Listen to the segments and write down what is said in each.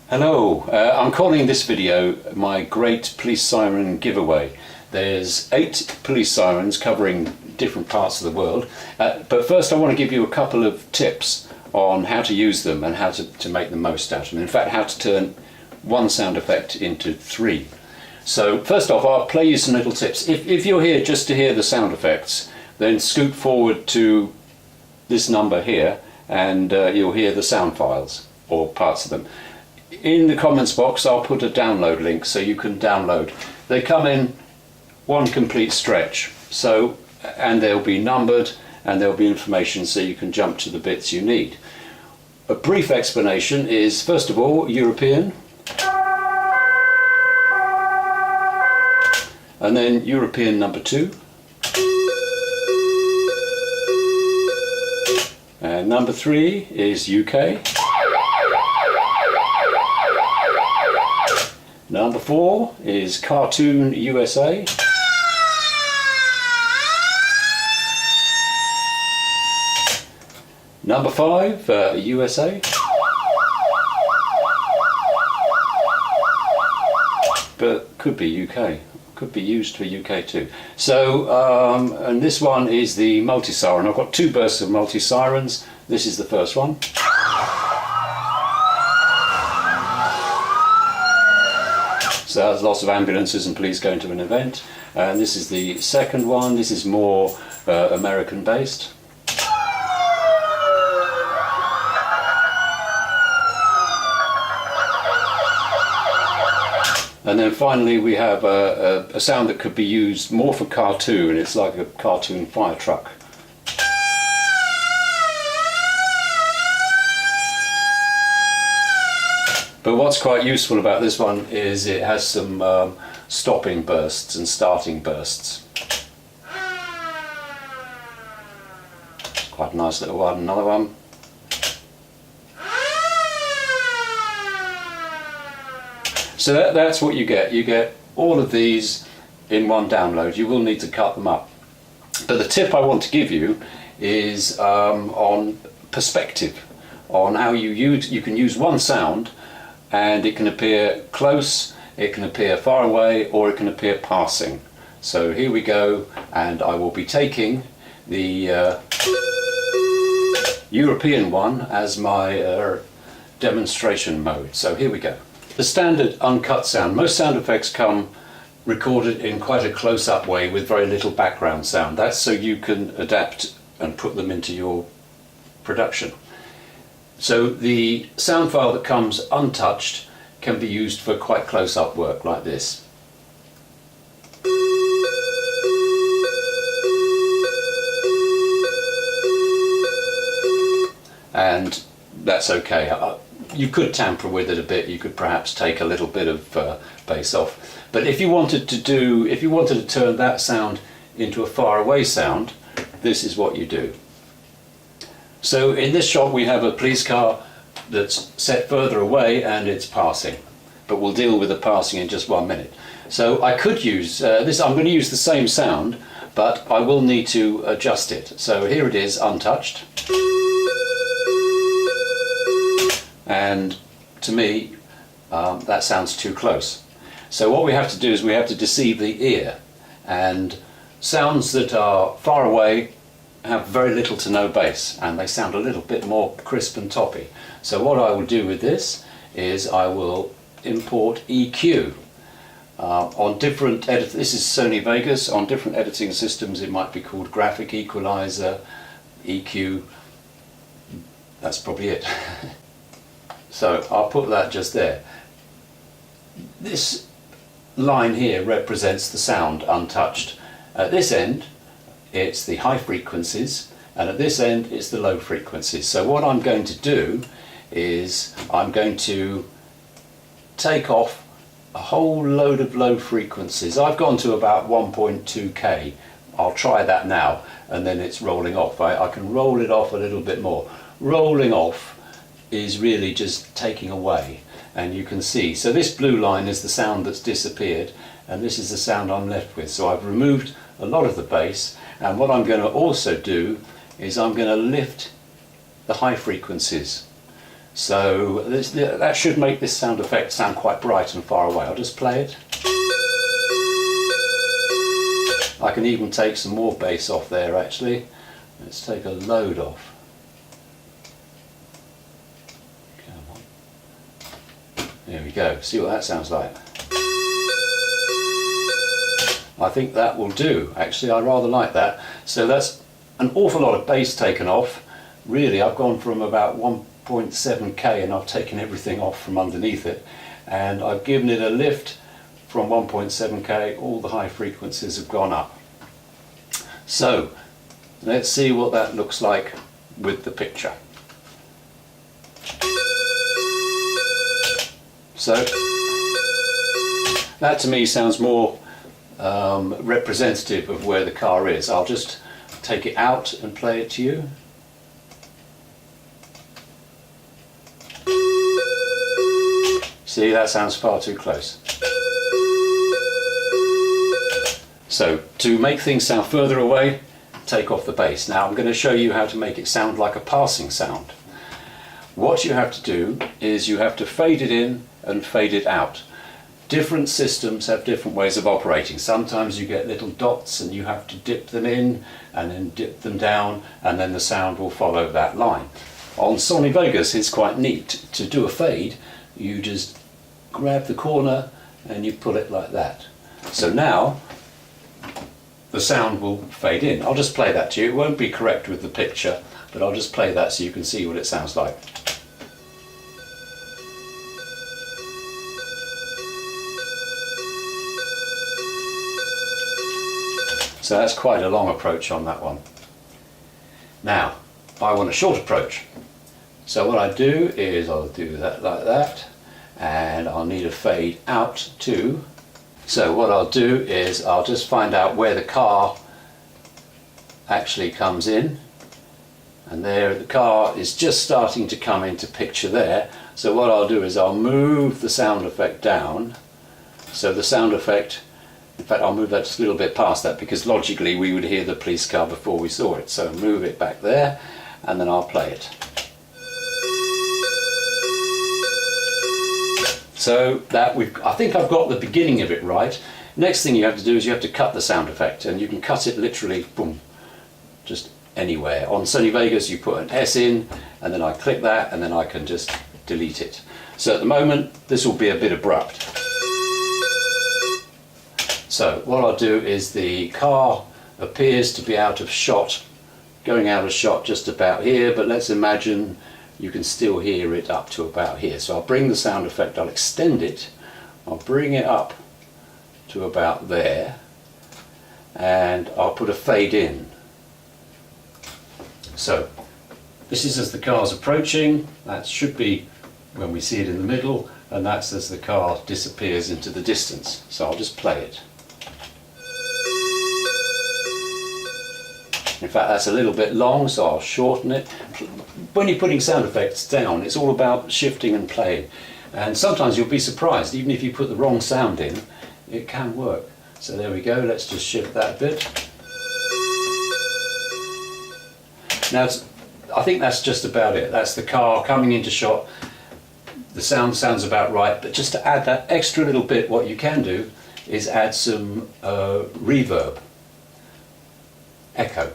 Hello, I'm calling this video my Great Police Siren Giveaway. There's 8 police sirens covering different parts of the world, but first I want to give you a couple of tips on how to use them and how to make the most out of them. In fact, how to turn one sound effect into 3. So first off, I'll play you some little tips. If you're here just to hear the sound effects, then scoot forward to this number here and you'll hear the sound files or parts of them. In the comments box I'll put a download link so you can download. They come in one complete stretch, so, and they'll be numbered and there'll be information so you can jump to the bits you need. A brief explanation is, first of all, European, and then European number 2, and number 3 is UK, number 4 is Cartoon USA, number 5 USA, but could be UK, could be used for UK too. So and this one is the multi-siren. I've got 2 bursts of multi-sirens. This is the first one. So there's lots of ambulances and police going to an event. And this is the second one. This is more American based. And then finally we have a sound that could be used more for cartoon. It's like a cartoon fire truck. But what's quite useful about this one is it has some stopping bursts and starting bursts. Quite a nice little one. Another one. So that's what you get. You get all of these in one download. You will need to cut them up. But the tip I want to give you is on perspective, on how you can use one sound and it can appear close, it can appear far away, or it can appear passing. So here we go, and I will be taking the European one as my demonstration mode. So here we go. The standard uncut sound. Most sound effects come recorded in quite a close-up way with very little background sound. That's so you can adapt and put them into your production. So the sound file that comes untouched can be used for quite close-up work like this. And that's okay. You could tamper with it a bit. You could perhaps take a little bit of bass off. But if you wanted to turn that sound into a far away sound, this is what you do. So in this shot we have a police car that's set further away and it's passing, but we'll deal with the passing in just 1 minute. So I could use this. I'm going to use the same sound, but I will need to adjust it. So here it is, untouched. And to me that sounds too close. So what we have to do is we have to deceive the ear, and sounds that are far away have very little to no bass and they sound a little bit more crisp and toppy. So what I will do with this is I will import EQ. On different this is Sony Vegas. On different editing systems it might be called graphic equalizer, EQ. That's probably it. So I'll put that just there. This line here represents the sound untouched. At this end it's the high frequencies, and at this end it's the low frequencies. So what I'm going to do is I'm going to take off a whole load of low frequencies. I've gone to about 1.2k. I'll try that now, and then it's rolling off. I can roll it off a little bit more. Rolling off is really just taking away, and you can see. So this blue line is the sound that's disappeared, and this is the sound I'm left with. So I've removed a lot of the bass, and what I'm going to also do is I'm going to lift the high frequencies. So that should make this sound effect sound quite bright and far away. I'll just play it. I can even take some more bass off there actually. Let's take a load off. Come on. There we go. See what that sounds like. I think that will do. Actually, I rather like that. So that's an awful lot of bass taken off. Really, I've gone from about 1.7k and I've taken everything off from underneath it, and I've given it a lift from 1.7k. all the high frequencies have gone up. So let's see what that looks like with the picture. So that to me sounds more representative of where the car is. I'll just take it out and play it to you. See, that sounds far too close. So to make things sound further away, take off the bass. Now I'm going to show you how to make it sound like a passing sound. What you have to do is you have to fade it in and fade it out. Different systems have different ways of operating. Sometimes you get little dots and you have to dip them in and then dip them down, and then the sound will follow that line. On Sony Vegas it's quite neat. To do a fade, you just grab the corner and you pull it like that. So now the sound will fade in. I'll just play that to you. It won't be correct with the picture, but I'll just play that so you can see what it sounds like. So that's quite a long approach on that one. Now, I want a short approach. So what I do is I'll do that like that, and I'll need a fade out too. So what I'll do is I'll just find out where the car actually comes in, and there the car is just starting to come into picture there. So what I'll do is I'll move the sound effect down. So the sound effect, in fact I'll move that just a little bit past that, because logically we would hear the police car before we saw it. So move it back there and then I'll play it. So that I think I've got the beginning of it right. Next thing you have to do is you have to cut the sound effect, and you can cut it literally, boom, just anywhere. On Sony Vegas you put an S in, and then I click that, and then I can just delete it. So at the moment this will be a bit abrupt. So what I'll do is the car appears to be out of shot, going out of shot just about here, but let's imagine you can still hear it up to about here. So I'll bring the sound effect, I'll extend it, I'll bring it up to about there, and I'll put a fade in. So this is as the car's approaching, that should be when we see it in the middle, and that's as the car disappears into the distance. So I'll just play it. In fact, that's a little bit long, so I'll shorten it. When you're putting sound effects down, it's all about shifting and playing. And sometimes you'll be surprised, even if you put the wrong sound in, it can work. So there we go, let's just shift that a bit. Now, I think that's just about it. That's the car coming into shot. The sound sounds about right, but just to add that extra little bit, what you can do is add some reverb, echo.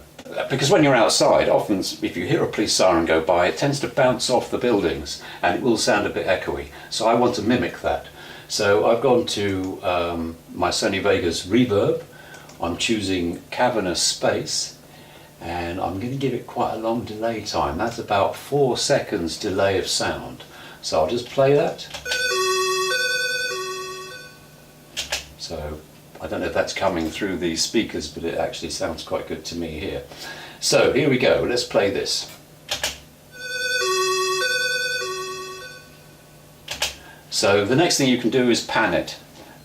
Because when you're outside, often if you hear a police siren go by, it tends to bounce off the buildings and it will sound a bit echoey. So I want to mimic that. So I've gone to my Sony Vegas reverb. I'm choosing cavernous space, and I'm going to give it quite a long delay time. That's about 4 seconds delay of sound. So I'll just play that. So I don't know if that's coming through the speakers, but it actually sounds quite good to me here. So here we go, let's play this. So the next thing you can do is pan it,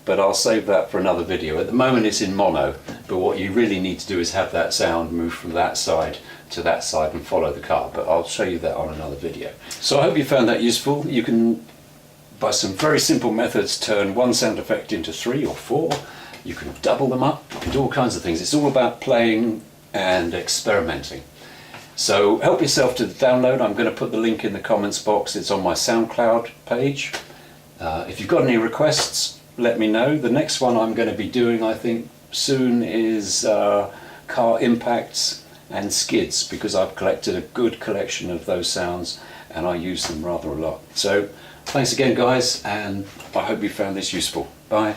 but I'll save that for another video. At the moment it's in mono, but what you really need to do is have that sound move from that side to that side and follow the car, but I'll show you that on another video. So I hope you found that useful. You can, by some very simple methods, turn one sound effect into 3 or 4. You can double them up, you can do all kinds of things. It's all about playing and experimenting. So help yourself to the download. I'm going to put the link in the comments box. It's on my SoundCloud page. If you've got any requests, let me know. The next one I'm going to be doing, I think, soon is car impacts and skids, because I've collected a good collection of those sounds and I use them rather a lot. So thanks again, guys, and I hope you found this useful. Bye.